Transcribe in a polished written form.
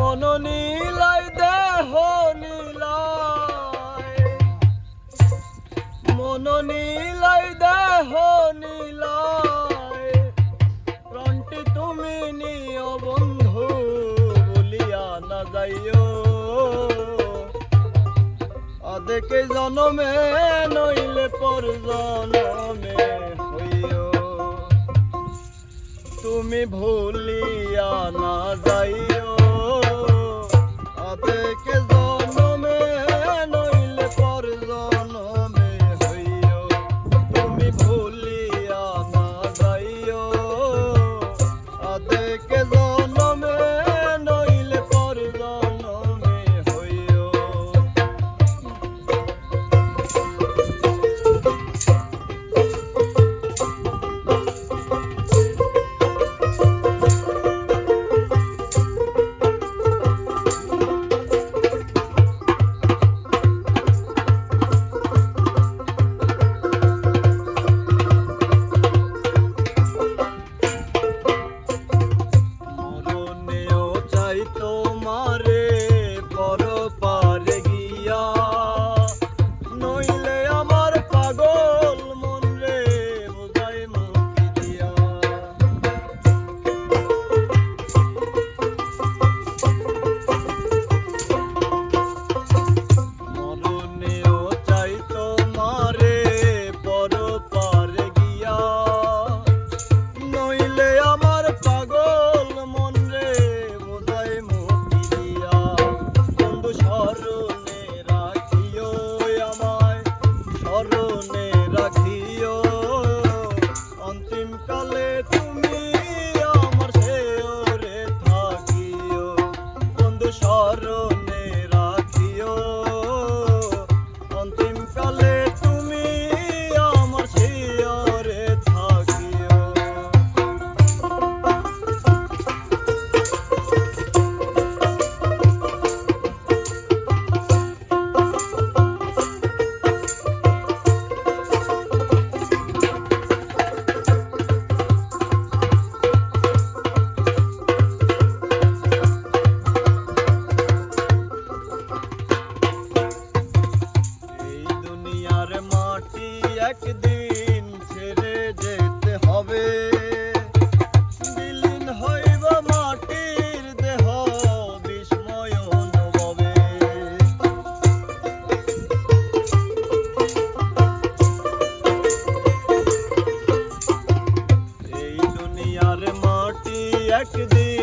মন নীলাই দেহ নীলাই, মন নীলাই দেহ নীলাই, প্রাণটি তুমি নিও বন্ধু বলিয়া না যাইও। আদেকে জনমে নইলে পর জনমে হইও, তুমি ভুলিয়া না যাইও। আদেকে জনমে নইলে পর জনমে হইও, তুমি ভুলিয়া না যাইও। আদেকে জনমে নইলে পর জনমে হইও। তোমারে পর পারে গিয়া, নইলে আমার পাগল মন রে বোঝাই মুখি দিয়া। মরণেও চাই তোমারে পর পারে গিয়া, নইলে আমার পাগল মন রে স্মরণে রাখিও, আমায় স্মরণে রাখিও। অন্তিম কালে তুমি আমার শেয়রে থাকিও, বন্ধু স্মরণে রাখিও। অন্তিম কালে তুমি আমার শেয়রে থাকিও। মাটি একদিন ছেড়ে যেতে হবে, বিলীন হইব মাটির দেহ বিস্ময় অনুভবে। এই দুনিয়ার মাটি একদিন